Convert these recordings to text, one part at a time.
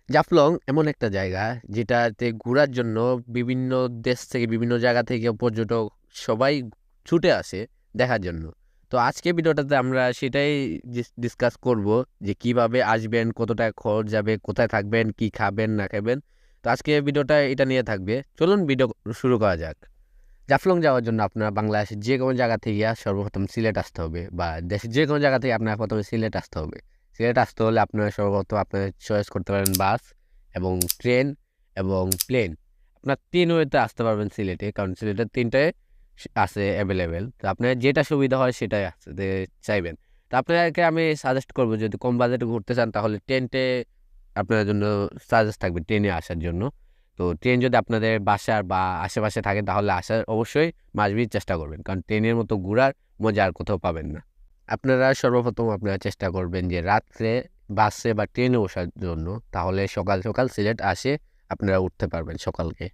জাফলং এমন একটা জায়গা যেটাতে ঘোরার জন্য বিভিন্ন দেশ থেকে বিভিন্ন জায়গা থেকে পর্যটক সবাই ছুটে আসে দেখার জন্য। তো আজকে ভিডিওটাতে আমরা সেটাই ডিসকাস করব যে কিভাবে আসবেন, কত টাকা খরচ যাবে, কোথায় থাকবেন, কি খাবেন না খাবেন। তো আজকে ভিডিওটা এটা নিয়ে থাকবে, চলুন ভিডিও শুরু করা যাক। জাফলং যাওয়ার জন্য আপনার বাংলাদেশের যে কোনো জায়গা থেকে সর্বপ্রথম সিলেট আসতে হবে, বা দেশের যে কোনো জায়গা থেকে আপনার প্রথমে সিলেট আসতে হবে। সিলেট আসতে হলে আপনার সর্বপ্রথম আপনার চয়েস করতে পারেন বাস এবং ট্রেন এবং প্লেন। আপনার তিন ওয়েতে আসতে পারবেন সিলেটে, কারণ সিলেটের তিনটায় আছে অ্যাভেলেবেল। তো আপনার যেটা সুবিধা হয় সেটাই আসতে চাইবেন। তো আপনাকে আমি সাজেস্ট করবো, যদি কম বাজেটে ঘুরতে চান তাহলে ট্রেনটে আপনার জন্য সাজেস্ট থাকবে ট্রেনে আসার জন্য। তো ট্রেন যদি আপনাদের বাসার বা আশেপাশে থাকে তাহলে আসার অবশ্যই মাসবির চেষ্টা করবেন, কারণ ট্রেনের মতো ঘোরার মজা আর কোথাও পাবেন না। আপনারা সর্বপ্রথম আপনারা চেষ্টা করবেন যে রাত্রে বাসে বা ট্রেনে ওঠার জন্য, তাহলে সকাল সকাল সিলেট আসে আপনারা উঠতে পারবেন সকালকে।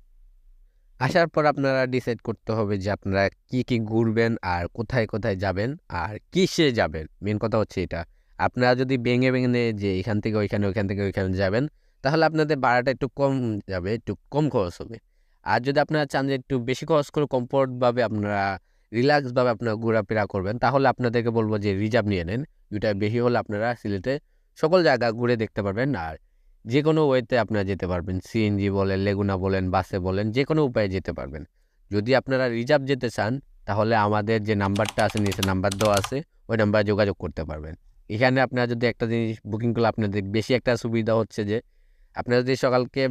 আসার পর আপনারা ডিসাইড করতে হবে যে আপনারা কি কি ঘুরবেন আর কোথায় কোথায় যাবেন আর কিসে যাবেন। মেন কথা হচ্ছে এটা। আপনারা যদি ভেঙে ভেঙে যে এখান থেকে ওইখানে, ওইখান থেকে ওইখানে যাবেন, তাহলে আপনাদের ভাড়াটা একটু কম যাবে, একটু কম খরচ হবে। আর যদি আপনারা চান যে একটু বেশি খরচ করে কমফোর্টভাবে আপনারা রিল্যাক্সভাবে আপনারা ঘোরাফেরা করবেন, তাহলে আপনাদেরকে বলবো যে রিজার্ভ নিয়ে নেন। দুইটা বেশি হলে আপনারা সিলেটে সকল জায়গা ঘুরে দেখতে পারবেন। আর যে কোনো ওয়েতে আপনারা যেতে পারবেন, সিএনজি বলেন, লেগুনা বলেন, বাসে বলেন, যে কোনো উপায়ে যেতে পারবেন। যদি আপনারা রিজার্ভ যেতে চান তাহলে আমাদের যে নাম্বারটা আছে, নিচে নাম্বার দেওয়া আছে, ওই নাম্বারে যোগাযোগ করতে পারবেন। এখানে আপনারা যদি একটা জিনিস বুকিং করলে আপনাদের বেশি একটা সুবিধা হচ্ছে যে আপনারা যদি সকালকে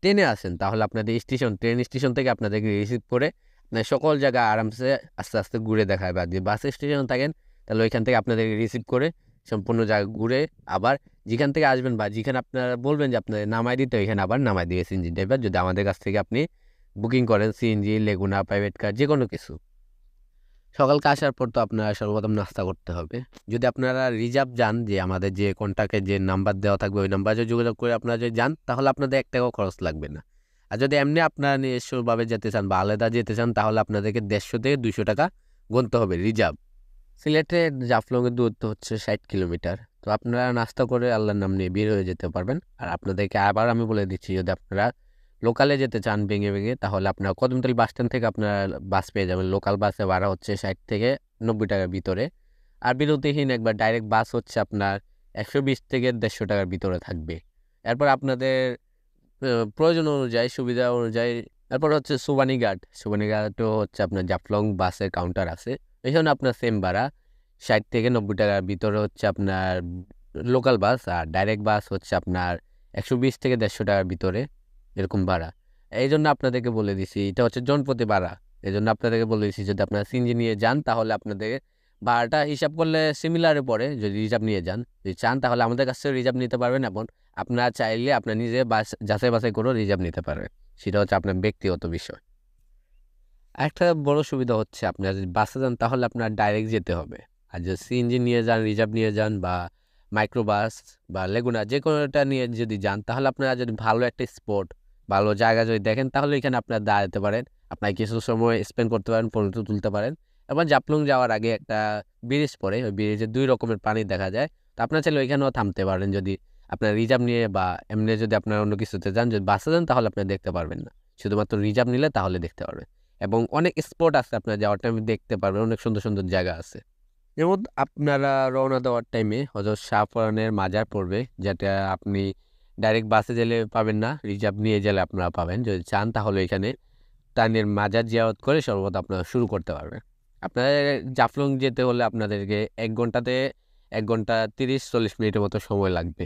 ট্রেনে আসেন তাহলে আপনাদের ট্রেন স্টেশন থেকে আপনাদেরকে রিসিভ করে আপনার সকল জায়গা আরামসে আস্তে আস্তে ঘুরে দেখায়। বা যদি বাস স্টেশন থাকেন তাহলে ওইখান থেকে আপনাদেরকে রিসিভ করে সম্পূর্ণ জায়গা ঘুরে আবার যেখান থেকে আসবেন বা যেখানে আপনারা বলবেন যে আপনাদের নামাই দিতে, ওইখানে আবার নামাই দিয়ে সিএনজি ড্রাইভার, যদি আমাদের কাছ থেকে আপনি বুকিং করেন সিএনজি, লেগুনা, প্রাইভেট কার, যে কোনো কিছু। সকালকে আসার পর তো আপনারা সর্বপ্রথম নাস্তা করতে হবে। যদি আপনারা রিজার্ভ যান, যে আমাদের যে কন্ট্যাক্টে যে নাম্বার দেওয়া থাকবে ওই নাম্বারে যোগাযোগ করে আপনারা যদি যান তাহলে আপনাদের 1 টাকাও খরচ লাগবে না। আর যদি এমনি আপনারা নিজস্বভাবে যেতে চান বা আলাদা যেতে চান তাহলে আপনাদেরকে 150 থেকে 200 টাকা গুনতে হবে রিজার্ভ। সিলেটের জাফলংয়ের দূরত্ব হচ্ছে 60 কিলোমিটার। তো আপনারা নাস্তা করে আল্লাহর নাম নিয়ে বের হয়ে যেতে পারবেন। আর আপনাদেরকে আবার আমি বলে দিচ্ছি, যদি আপনারা লোকালে যেতে চান ভেঙে ভেঙে, তাহলে আপনারা কদমতলী বাস স্ট্যান্ড থেকে আপনারা বাস পেয়ে যাবেন। লোকাল বাসে ভাড়া হচ্ছে 60 থেকে 90 টাকার ভিতরে। আর বিরতিহীন একবার ডাইরেক্ট বাস হচ্ছে আপনার 120 থেকে 150 টাকার ভিতরে থাকবে। এরপর আপনাদের প্রয়োজন অনুযায়ী, সুবিধা অনুযায়ী, তারপর হচ্ছে সুবানীঘাট। সুবানীঘাটও হচ্ছে আপনার জাফলং বাসের কাউন্টার আছে, এখানে আপনার সেম ভাড়া 60 থেকে 90 টাকার ভিতরে হচ্ছে আপনার লোকাল বাস। আর ডাইরেক্ট বাস হচ্ছে আপনার 120 থেকে 150 টাকার ভিতরে এরকম ভাড়া। এই জন্য আপনাদেরকে বলে দিছি এটা হচ্ছে জনপ্রতি ভাড়া। এই জন্য আপনাদেরকে বলে দিছি যদি আপনারা সিএনজি নিয়ে যান তাহলে আপনাদের ভাড়াটা হিসাব করলে সিমিলারে পড়ে। যদি রিজার্ভ নিয়ে যান, যদি চান তাহলে আমাদের কাছ থেকে রিজার্ভ নিতে পারবেন, এবং আপনারা চাইলে আপনার নিজে বাস যাচাই বাছাই করেও রিজার্ভ নিতে পারবেন। সেটা হচ্ছে আপনার ব্যক্তিগত বিষয়। একটা বড় সুবিধা হচ্ছে আপনারা যদি বাসে যান তাহলে আপনার ডাইরেক্ট যেতে হবে। আর যদি সিএনজি নিয়ে যান, রিজার্ভ নিয়ে যান, বা মাইক্রোবাস বা লেগুনা, যে কোনোটা নিয়ে যদি যান তাহলে আপনারা যদি ভালো একটা স্পট, ভালো জায়গা যদি দেখেন তাহলে এখানে আপনারা দাঁড়াতে পারেন। আপনার কিছু সময় স্পেন্ড করতে পারেন, ফটো তুলতে পারেন। এবার জাফলং যাওয়ার আগে একটা ব্রিজ পড়ে, ওই ব্রিজে 2 রকমের পানি দেখা যায়। তো আপনার চাইলে ওইখানেও থামতে পারেন যদি আপনার রিজার্ভ নিয়ে, বা এমনি যদি আপনার অন্য কিছুতে যান, যদি বাসে যান তাহলে আপনি দেখতে পারবেন না। শুধুমাত্র রিজার্ভ নিলে তাহলে দেখতে পারবেন। এবং অনেক স্পট আছে আপনার যাওয়ার টাইমে দেখতে পারবেন, অনেক সুন্দর সুন্দর জায়গা আছে। যেমন আপনারা রওনা দেওয়ার টাইমে হযরত শাহপরানের মাজার পড়বে, যেটা আপনি ডাইরেক্ট বাসে গেলে পাবেন না, রিজার্ভ নিয়ে গেলে আপনারা পাবেন। যদি চান তাহলে এখানে টানের মাজার জিয়ারত করে সর্বদা আপনারা শুরু করতে পারবেন। আপনারা জাফলং যেতে হলে আপনাদেরকে 1 ঘন্টা 30-40 মিনিটের মতো সময় লাগবে।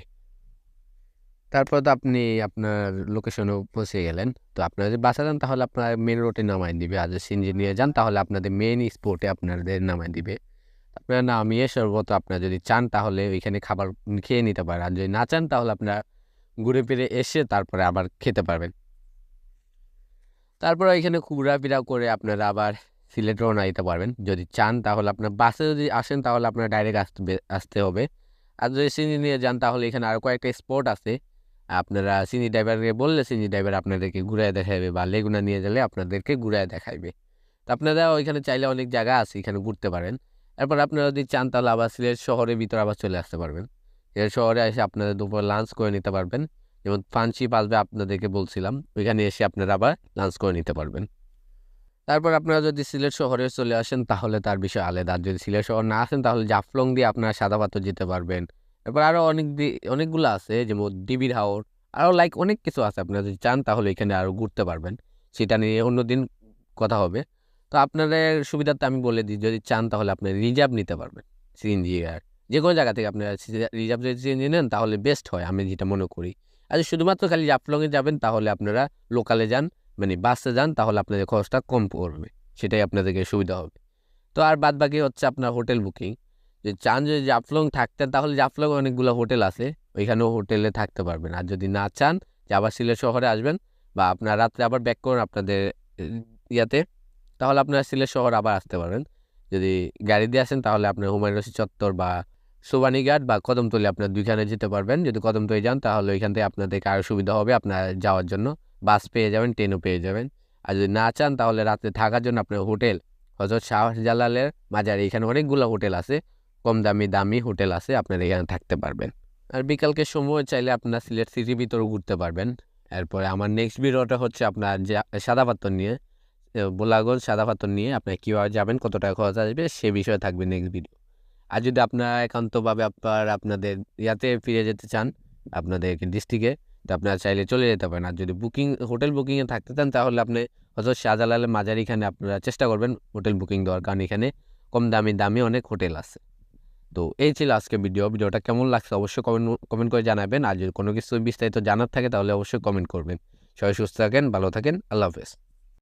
তারপর তো আপনি আপনার লোকেশনে পৌঁছে গেলেন। তো আপনারা যদি বাসে যান তাহলে আপনার মেন রোডে নামায় দিবে, আর যদি সিএনজি নিয়ে যান তাহলে আপনাদের মেইন স্পটে আপনাদের নামায় দিবে। আপনারা নামিয়ে সর্বত আপনারা যদি চান তাহলে ওইখানে খাবার খেয়ে নিতে পারেন, আর যদি না চান তাহলে আপনারা ঘুরে ফিরে এসে তারপরে আবার খেতে পারবেন। তারপরে এখানে ঘোরাফেরা করে আপনারা আবার সিলেট রওনা দিতে পারবেন। যদি চান তাহলে আপনার বাসে যদি আসেন তাহলে আপনার ডাইরেক্ট আসতে হবে। আর যদি সিএনজি নিয়ে যান তাহলে এখানে আরও কয়েকটা স্পট আছে। আপনারা সিএনজি ড্রাইভারকে বললে সিএনজি ড্রাইভার আপনাদেরকে ঘুরায় দেখাইবে, বা লেগুনা নিয়ে গেলে আপনাদেরকে ঘুরায় দেখাইবে। তো আপনারা ওইখানে চাইলে অনেক জায়গা আছে, এখানে ঘুরতে পারেন। এরপর আপনারা যদি চান তাহলে আবার সিলেট শহরের ভিতরে আবার চলে আসতে পারবেন। সিলেট শহরে এসে আপনারা দুপুর লাঞ্চ করে নিতে পারবেন। যেমন ফানশিপ আসবে আপনাদেরকে বলছিলাম, ওইখানে এসে আপনারা আবার লাঞ্চ করে নিতে পারবেন। তারপর আপনারা যদি সিলেট শহরে চলে আসেন তাহলে তার বিষয় আলাদা। আর যদি সিলেট শহর না আসেন তাহলে জাফলং দিয়ে আপনারা সাদা পাথর যেতে পারবেন। এরপর আরও অনেকগুলো আছে, যেমন ডিবির হাওর, আরও অনেক কিছু আছে। আপনারা যদি চান তাহলে এখানে আরও ঘুরতে পারবেন, সেটা নিয়ে অন্যদিন কথা হবে। তো আপনাদের সুবিধার্থে আমি বলে দিই, যদি চান তাহলে আপনি রিজার্ভ নিতে পারবেন সিএনজি। আর যে কোনো জায়গা থেকে আপনারা রিজার্ভ যদি সিএনজি নেন তাহলে বেস্ট হয়, আমি যেটা মনে করি। আর যদি শুধুমাত্র খালি জাফলংয়ে যাবেন তাহলে আপনারা লোকালে যান, মানে বাসে যান, তাহলে আপনাদের খরচটা কম পড়বে, সেটাই আপনাদেরকে সুবিধা হবে। তো আর বাদ বাকি হচ্ছে আপনার হোটেল বুকিং। যদি চান যদি জাফলং থাকতেন তাহলে জাফলং অনেকগুলো হোটেল আছে, ওইখানেও হোটেলে থাকতে পারবেন। আর যদি না চান যে আবার সিলেট শহরে আসবেন বা আপনার রাত্রে আবার ব্যাক করুন আপনাদের ইয়াতে, তাহলে আপনারা সিলেট শহর আবার আসতে পারবেন। যদি গাড়ি দিয়ে আসেন তাহলে আপনার হুমায়ুন রশিদ চত্বর বা সোবানীঘাট বা কদমতলী আপনার দুইখানে যেতে পারবেন। যদি কদমতলী যান তাহলে ওইখান থেকে আপনাদেরকে আরও সুবিধা হবে আপনার যাওয়ার জন্য, বাস পেয়ে যাবেন, ট্রেনও পেয়ে যাবেন। আর যদি না চান তাহলে রাতে থাকার জন্য আপনার হোটেল হযরত শাহজালালের মাজার, এখানে অনেকগুলো হোটেল আছে, কম দামি হোটেল আছে, আপনারা এখানে থাকতে পারবেন। আর বিকালকে সময় চাইলে আপনার সিলেট সিটির ভিতরে ঘুরতে পারবেন। এরপরে আমার নেক্সট ভিডিওটা হচ্ছে আপনার যে সাদা পাথর নিয়ে, বোলাগঞ্জ সাদা পাথর নিয়ে আপনার কীভাবে যাবেন, কত টাকা খরচ আসবে, সে বিষয়ে থাকবে নেক্সট ভিডিও। আর যদি আপনারা একান্তভাবে আপনাদের ইয়াতে ফিরে যেতে চান, আপনাদের ডিস্ট্রিক্টে, তো আপনারা চাইলে চলে যেতে পারেন। আর যদি হোটেল বুকিংয়ে থাকতে চান তাহলে আপনি হয়তো শাহজালালের মাজার এখানে আপনারা চেষ্টা করবেন হোটেল বুকিং দেওয়ার, কারণ এখানে কম দামি অনেক হোটেল আছে। তো এই ছিল আজকে ভিডিওটা কেমন লাগছে অবশ্যই কমেন্ট করে জানাবেন। আর যদি কোনো কিছু বিস্তারিত জানার থাকে তাহলে অবশ্যই কমেন্ট করবেন। সবাই সুস্থ থাকেন, ভালো থাকেন, আল্লাহ হাফেজ।